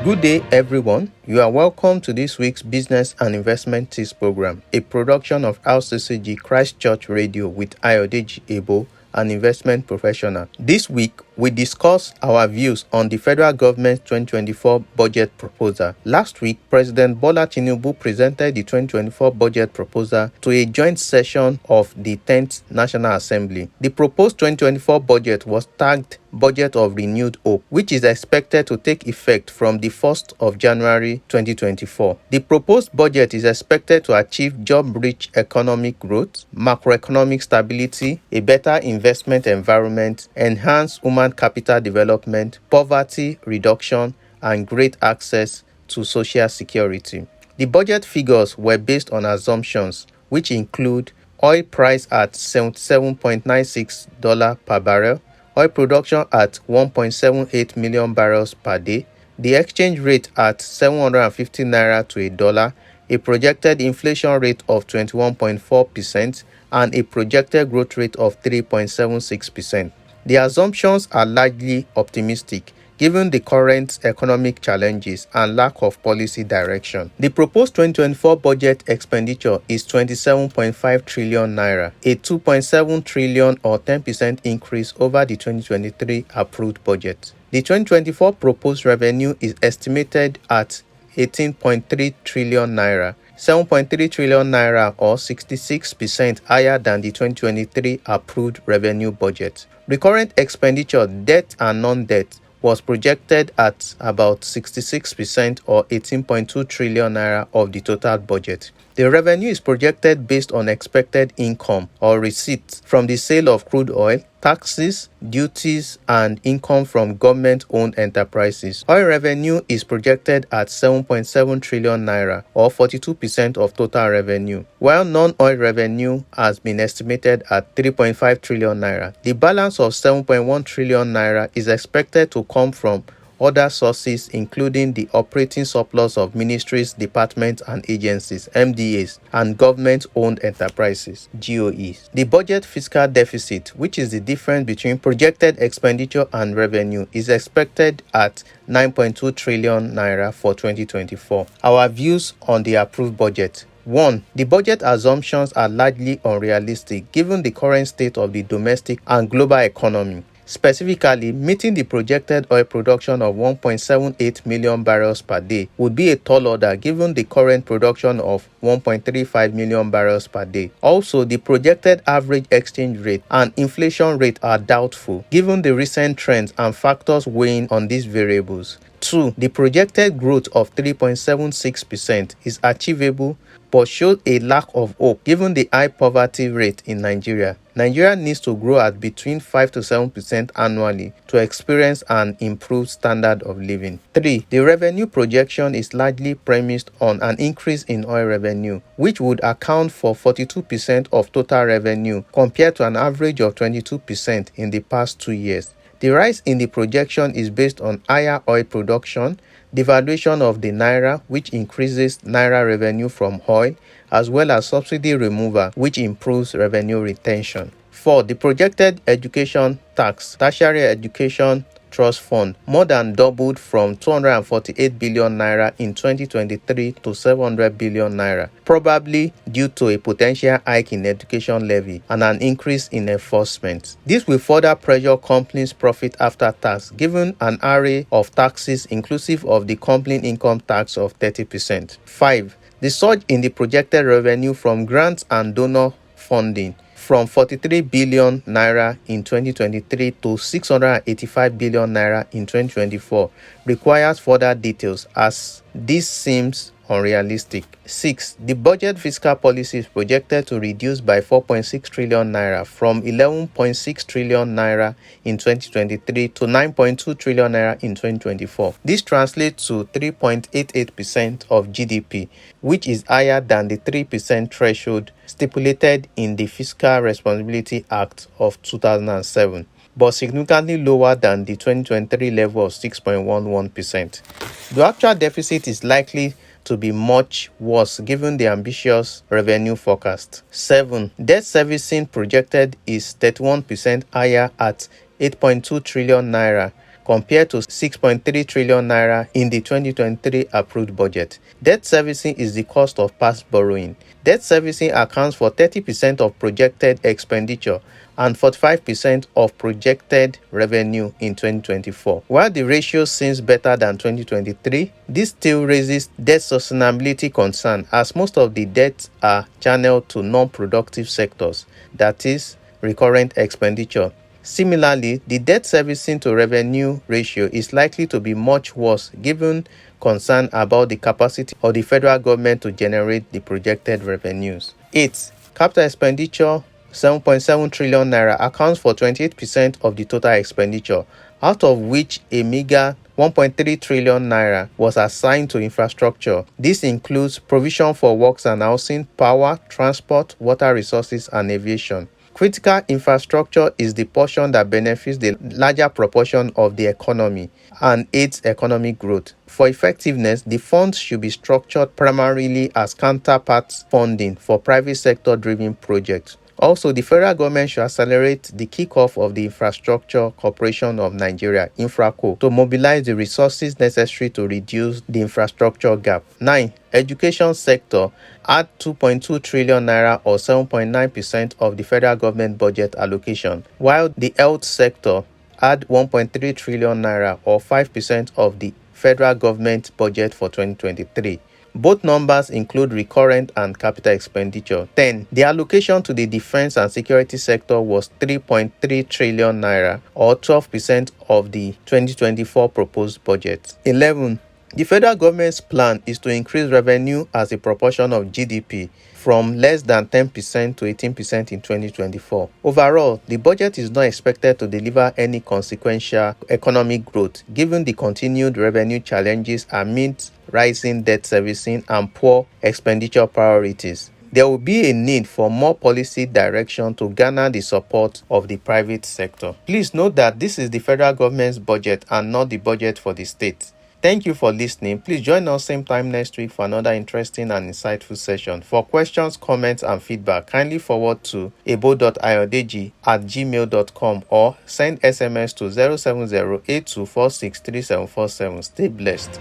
Good day, everyone. You are welcome to this week's Business and Investment Tips program, a production of RCCG Christ Church Radio with Ayodeji Ebo, an investment professional. This week, we discuss our views on the federal government's 2024 budget proposal. Last week, President Bola Tinubu presented the 2024 budget proposal to a joint session of the 10th National Assembly. The proposed 2024 budget was tagged Budget of Renewed Hope, which is expected to take effect from the 1st of January 2024. The proposed budget is expected to achieve job-rich economic growth, macroeconomic stability, a better investment environment, enhanced human capital development, poverty reduction, and great access to social security. The budget figures were based on assumptions which include oil price at $77.96 per barrel, oil production at 1.78 million barrels per day, the exchange rate at 750 naira to a dollar, a projected inflation rate of 21.4%, and a projected growth rate of 3.76%. The assumptions are largely optimistic, given the current economic challenges and lack of policy direction. The proposed 2024 budget expenditure is 27.5 trillion naira, a 2.7 trillion or 10% increase over the 2023 approved budget. The 2024 proposed revenue is estimated at 18.3 trillion naira, 7.3 trillion naira or 66% higher than the 2023 approved revenue budget. Recurrent expenditure, debt and non-debt, was projected at about 66% or 18.2 trillion naira of the total budget. The revenue is projected based on expected income or receipts from the sale of crude oil, taxes, duties, and income from government-owned enterprises. Oil revenue is projected at 7.7 trillion naira or 42% of total revenue, while non-oil revenue has been estimated at 3.5 trillion naira. The balance of 7.1 trillion naira is expected to come from other sources, including the operating surplus of ministries, departments, and agencies, MDAs, and government-owned enterprises, GOEs. The budget fiscal deficit, which is the difference between projected expenditure and revenue, is expected at 9.2 trillion naira for 2024. Our views on the approved budget. 1. The budget assumptions are largely unrealistic given the current state of the domestic and global economy. Specifically, meeting the projected oil production of 1.78 million barrels per day would be a tall order given the current production of 1.35 million barrels per day. Also, the projected average exchange rate and inflation rate are doubtful given the recent trends and factors weighing on these variables. 2. The projected growth of 3.76% is achievable but shows a lack of hope given the high poverty rate in Nigeria. Nigeria needs to grow at between 5 to 7% annually to experience an improved standard of living. 3. The revenue projection is largely premised on an increase in oil revenue, which would account for 42% of total revenue compared to an average of 22% in the past 2 years. The rise in the projection is based on higher oil production, devaluation of the naira, which increases naira revenue from oil, as well as subsidy removal, which improves revenue retention. 4. The projected education tax, tertiary education trust fund, more than doubled from 248 billion naira in 2023 to 700 billion naira, probably due to a potential hike in education levy and an increase in enforcement. This will further pressure companies' profit after tax, given an array of taxes inclusive of the company income tax of 30%. 5. The surge in the projected revenue from grants and donor funding from 43 billion naira in 2023 to 685 billion naira in 2024 requires further details as this seems unrealistic. 6. The budget fiscal policy is projected to reduce by 4.6 trillion naira from 11.6 trillion naira in 2023 to 9.2 trillion naira in 2024. This translates to 3.88% of GDP, which is higher than the 3% threshold stipulated in the Fiscal Responsibility Act of 2007. But significantly lower than the 2023 level of 6.11%. The actual deficit is likely to be much worse given the ambitious revenue forecast. 7. Debt servicing projected is 31% higher at 8.2 trillion naira compared to 6.3 trillion naira in the 2023 approved budget. Debt servicing is the cost of past borrowing. Debt servicing accounts for 30% of projected expenditure and 45% of projected revenue in 2024. While the ratio seems better than 2023, this still raises debt sustainability concern as most of the debts are channeled to non-productive sectors, that is, recurrent expenditure. Similarly, the debt servicing to revenue ratio is likely to be much worse given concern about the capacity of the federal government to generate the projected revenues. 8. Capital expenditure 7.7 trillion naira accounts for 28% of the total expenditure, out of which a meager 1.3 trillion naira was assigned to infrastructure. This includes provision for works and housing, power, transport, water resources, and aviation. Critical infrastructure is the portion that benefits the larger proportion of the economy and aids economic growth. For effectiveness, the funds should be structured primarily as counterpart funding for private sector-driven projects. Also, the federal government should accelerate the kickoff of the Infrastructure Corporation of Nigeria, Infraco, to mobilize the resources necessary to reduce the infrastructure gap. 9. Education sector add 2.2 trillion naira or 7.9% of the federal government budget allocation, while the health sector add 1.3 trillion naira or 5% of the federal government budget for 2023. Both numbers include recurrent and capital expenditure. 10. The allocation to the defense and security sector was 3.3 trillion naira or 12% of the 2024 proposed budget. 11. The federal government's plan is to increase revenue as a proportion of GDP from less than 10% to 18% in 2024. Overall, the budget is not expected to deliver any consequential economic growth given the continued revenue challenges amid rising debt servicing and poor expenditure priorities. There will be a need for more policy direction to garner the support of the private sector. Please note that this is the federal government's budget and not the budget for the state. Thank you for listening. Please join us same time next week for another interesting and insightful session. For questions, comments, and feedback, kindly forward to ebo.ayodeji@gmail.com or send SMS to 070-8246-3747. Stay blessed.